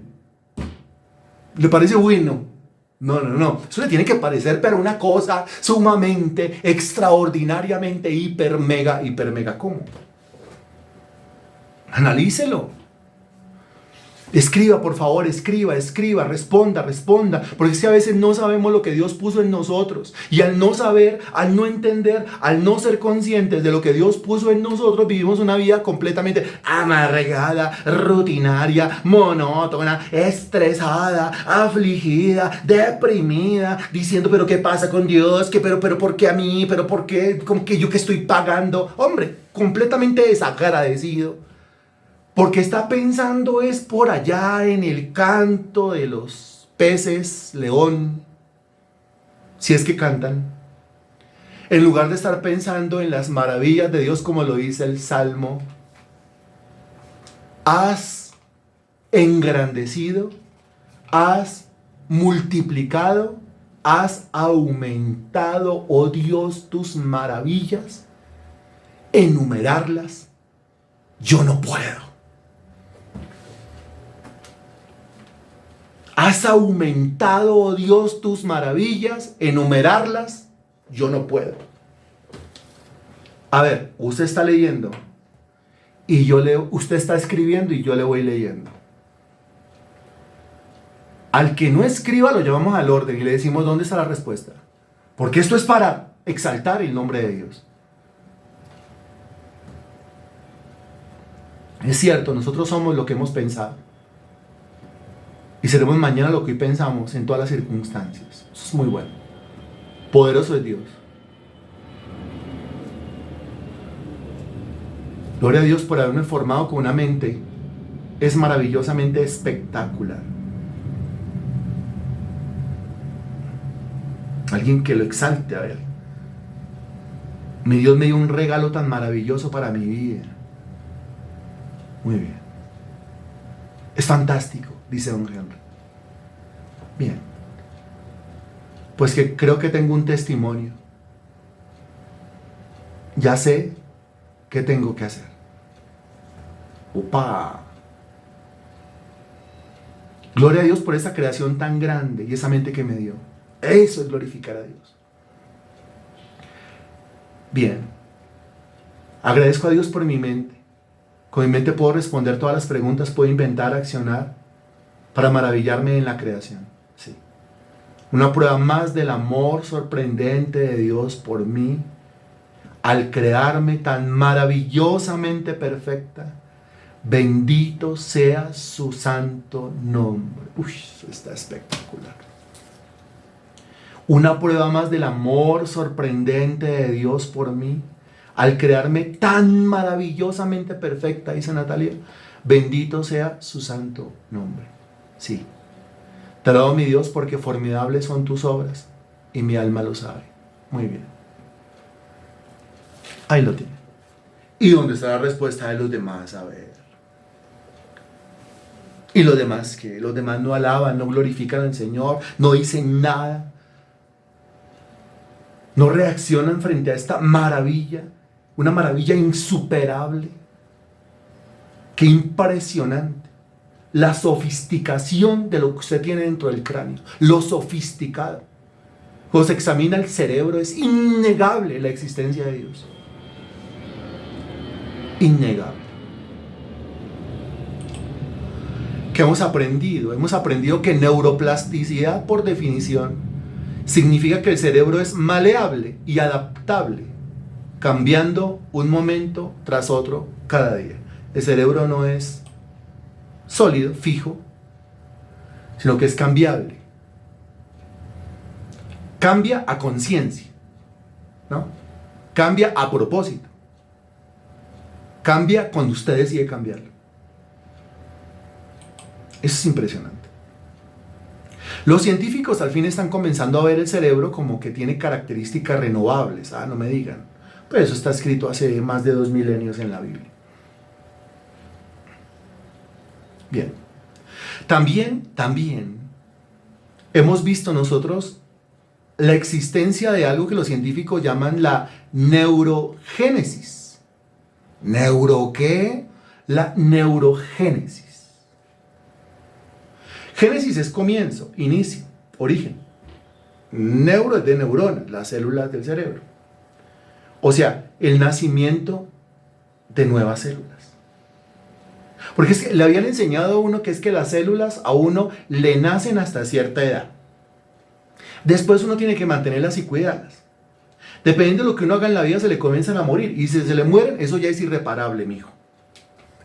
¿Le parece bueno? No. Eso le tiene que parecer, pero una cosa sumamente, extraordinariamente, hiper, mega, ¿cómo? Analícelo. Escriba, por favor, escriba, responda, porque es que a veces no sabemos lo que Dios puso en nosotros. Y al no saber, al no entender, al no ser conscientes de lo que Dios puso en nosotros, vivimos una vida completamente amargada, rutinaria, monótona, estresada, afligida, deprimida, diciendo, pero ¿qué pasa con Dios? Pero ¿por qué a mí? ¿Pero por qué? ¿Cómo que yo que estoy pagando? Hombre, completamente desagradecido. Porque está pensando es por allá en el canto de los peces, león, si es que cantan, en lugar de estar pensando en las maravillas de Dios como lo dice el Salmo. Has engrandecido, has multiplicado, has aumentado, oh Dios, tus maravillas, enumerarlas, yo no puedo. Has aumentado, oh Dios, tus maravillas, enumerarlas, yo no puedo. A ver, usted está leyendo y yo leo, usted está escribiendo y yo le voy leyendo. Al que no escriba lo llevamos al orden y le decimos dónde está la respuesta. Porque esto es para exaltar el nombre de Dios. Es cierto, nosotros somos lo que hemos pensado. Y seremos mañana lo que hoy pensamos en todas las circunstancias. Eso es muy bueno. Poderoso es Dios. Gloria a Dios por haberme formado con una mente. Es maravillosamente espectacular. Alguien que lo exalte, a ver. Mi Dios me dio un regalo tan maravilloso para mi vida. Muy bien. Es fantástico, dice don Henry. Bien. Pues que creo que tengo un testimonio. Ya sé qué tengo que hacer. ¡Opa! Gloria a Dios por esa creación tan grande y esa mente que me dio. Eso es glorificar a Dios. Bien. Agradezco a Dios por mi mente. Con mi mente puedo responder todas las preguntas, puedo inventar, accionar para maravillarme en la creación. Sí. Una prueba más del amor sorprendente de Dios por mí al crearme tan maravillosamente perfecta. Bendito sea su santo nombre. Uy, eso está espectacular. Una prueba más del amor sorprendente de Dios por mí al crearme tan maravillosamente perfecta, dice Natalia. Bendito sea su santo nombre. Sí. Te alabo, mi Dios, porque formidables son tus obras y mi alma lo sabe. Muy bien. Ahí lo tiene. ¿Y dónde está la respuesta de los demás? A ver. ¿Y los demás qué? Los demás no alaban, no glorifican al Señor, no dicen nada. No reaccionan frente a esta maravilla. Una maravilla insuperable. Qué impresionante. La sofisticación de lo que usted tiene dentro del cráneo. Lo sofisticado. Cuando se examina el cerebro es innegable la existencia de Dios. Innegable. ¿Qué hemos aprendido? Hemos aprendido que neuroplasticidad, por definición, significa que el cerebro es maleable y adaptable, cambiando un momento tras otro cada día. El cerebro no es sólido, fijo, sino que es cambiable. Cambia a conciencia, ¿no? Cambia a propósito. Cambia cuando usted decide cambiarlo. Eso es impresionante. Los científicos al fin están comenzando a ver el cerebro como que tiene características renovables. No me digan. Pero eso está escrito hace más de 2 milenios en la Biblia. Bien. También hemos visto nosotros la existencia de algo que los científicos llaman la neurogénesis. ¿Neuro qué? La neurogénesis. Génesis es comienzo, inicio, origen. Neuro es de neuronas, las células del cerebro. O sea, el nacimiento de nuevas células. Porque es que le habían enseñado a uno que es que las células a uno le nacen hasta cierta edad. Después uno tiene que mantenerlas y cuidarlas. Dependiendo de lo que uno haga en la vida, se le comienzan a morir. Y si se le mueren, eso ya es irreparable, mijo.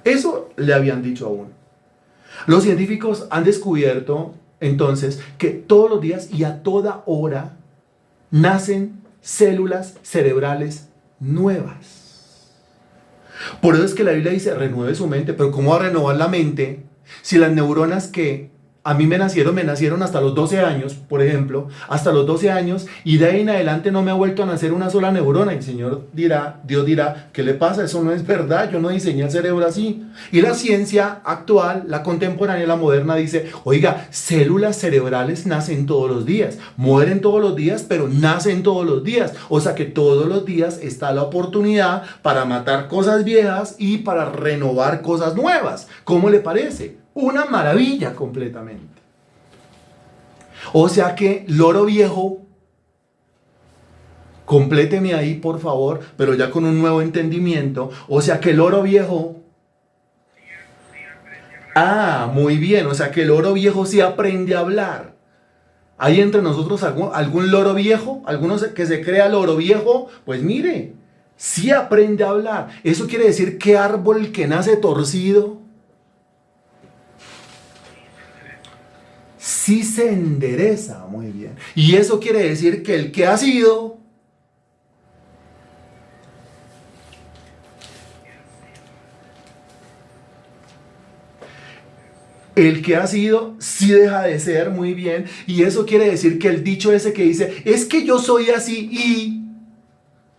Eso le habían dicho a uno. Los científicos han descubierto entonces que todos los días y a toda hora nacen células cerebrales nuevas. Por eso es que la Biblia dice, renueve su mente. Pero ¿cómo va a renovar la mente si las neuronas que a mí me nacieron hasta los 12 años, por ejemplo, hasta los 12 años, y de ahí en adelante no me ha vuelto a nacer una sola neurona? Y el Señor dirá, Dios dirá, ¿qué le pasa? Eso no es verdad, yo no diseñé el cerebro así. Y la ciencia actual, la contemporánea, la moderna, dice, oiga, células cerebrales nacen todos los días, mueren todos los días, pero nacen todos los días. O sea que todos los días está la oportunidad para matar cosas viejas y para renovar cosas nuevas. ¿Cómo le parece? Una maravilla completamente. O sea que loro viejo, compléteme ahí por favor, pero ya con un nuevo entendimiento. O sea que el loro viejo, muy bien, o sea que el loro viejo sí aprende a hablar. ¿Hay entre nosotros algún loro viejo? ¿Alguno que se crea loro viejo? Pues mire, sí aprende a hablar. Eso quiere decir que árbol que nace torcido sí se endereza. Muy bien. Y eso quiere decir que el que ha sido sí deja de ser. Muy bien. Y eso quiere decir que el dicho ese que dice, es que yo soy así y...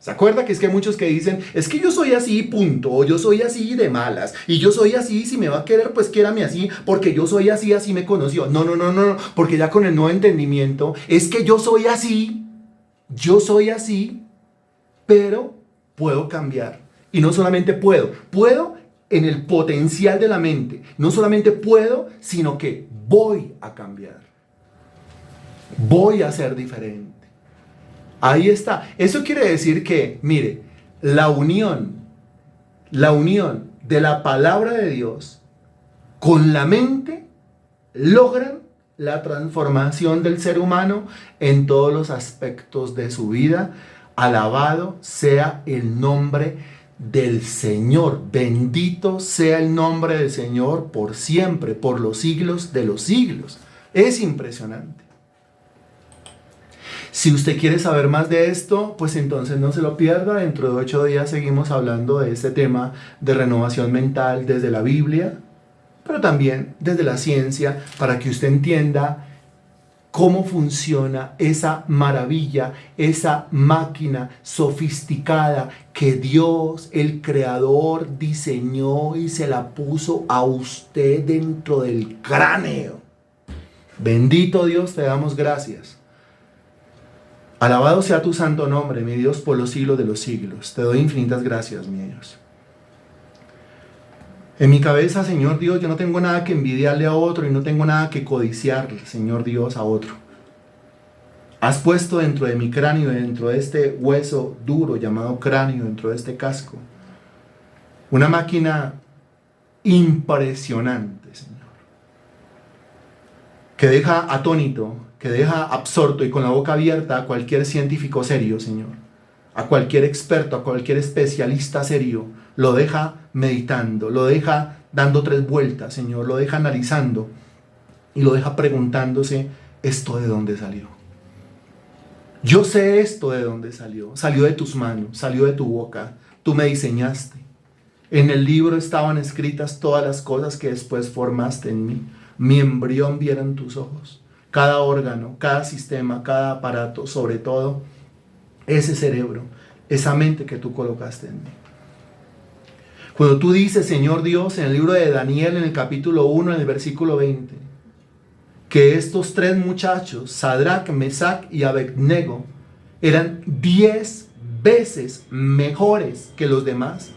¿Se acuerda que es que hay muchos que dicen, es que yo soy así, punto, o yo soy así de malas, y yo soy así, si me va a querer, pues quiérame así, porque yo soy así, así me conoció? No, porque ya con el nuevo entendimiento, es que yo soy así, pero puedo cambiar. Y no solamente puedo en el potencial de la mente, no solamente puedo, sino que voy a cambiar, voy a ser diferente. Ahí está. Eso quiere decir que, mire, la unión de la palabra de Dios con la mente logran la transformación del ser humano en todos los aspectos de su vida. Alabado sea el nombre del Señor. Bendito sea el nombre del Señor por siempre, por los siglos de los siglos. Es impresionante. Si usted quiere saber más de esto, pues entonces no se lo pierda. Dentro de 8 días seguimos hablando de este tema de renovación mental desde la Biblia, pero también desde la ciencia, para que usted entienda cómo funciona esa maravilla, esa máquina sofisticada que Dios, el Creador, diseñó y se la puso a usted dentro del cráneo. Bendito Dios, te damos gracias. Alabado sea tu santo nombre, mi Dios, por los siglos de los siglos. Te doy infinitas gracias, mi Dios. En mi cabeza, Señor Dios, yo no tengo nada que envidiarle a otro y no tengo nada que codiciarle, Señor Dios, a otro. Has puesto dentro de mi cráneo, dentro de este hueso duro llamado cráneo, dentro de este casco, una máquina impresionante, Señor, que deja atónito, que deja absorto y con la boca abierta a cualquier científico serio, Señor, a cualquier experto, a cualquier especialista serio, lo deja meditando, lo deja dando 3 vueltas, Señor, lo deja analizando y lo deja preguntándose, ¿esto de dónde salió? Yo sé esto de dónde salió. Salió de tus manos, salió de tu boca, tú me diseñaste. En el libro estaban escritas todas las cosas que después formaste en mí. Mi embrión vieron tus ojos. Cada órgano, cada sistema, cada aparato, sobre todo ese cerebro, esa mente que tú colocaste en mí. Cuando tú dices, Señor Dios, en el libro de Daniel, en el capítulo 1, en el versículo 20, que estos 3 muchachos, Sadrach, Mesach y Abednego, eran 10 veces mejores que los demás,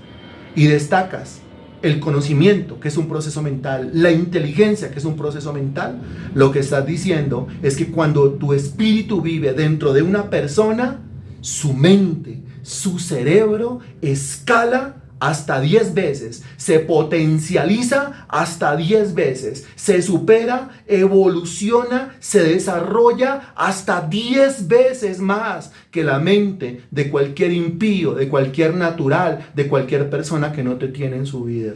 y destacas el conocimiento, que es un proceso mental, la inteligencia, que es un proceso mental, lo que estás diciendo es que cuando tu espíritu vive dentro de una persona, su mente, su cerebro escala hasta 10 veces, se potencializa hasta 10 veces, se supera, evoluciona, se desarrolla hasta 10 veces más que la mente de cualquier impío, de cualquier natural, de cualquier persona que no te tiene en su vida.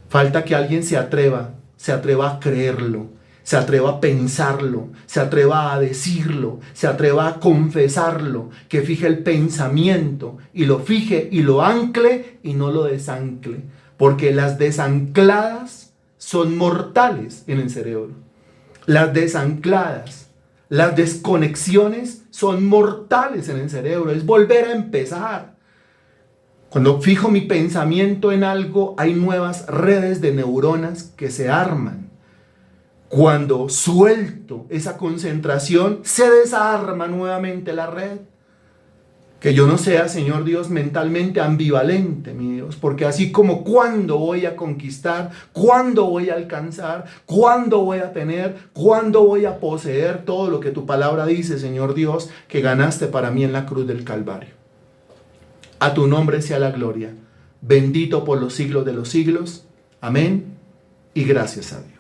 Falta que alguien se atreva a creerlo, se atreva a pensarlo, se atreva a decirlo, se atreva a confesarlo, que fije el pensamiento y lo fije y lo ancle y no lo desancle, porque las desancladas son mortales en el cerebro. Las desancladas, las desconexiones son mortales en el cerebro, es volver a empezar. Cuando fijo mi pensamiento en algo, hay nuevas redes de neuronas que se arman. Cuando suelto esa concentración, se desarma nuevamente la red. Que yo no sea, Señor Dios, mentalmente ambivalente, mi Dios, porque así como cuándo voy a conquistar, cuándo voy a alcanzar, cuándo voy a tener, cuándo voy a poseer todo lo que tu palabra dice, Señor Dios, que ganaste para mí en la cruz del Calvario. A tu nombre sea la gloria, bendito por los siglos de los siglos. Amén y gracias a Dios.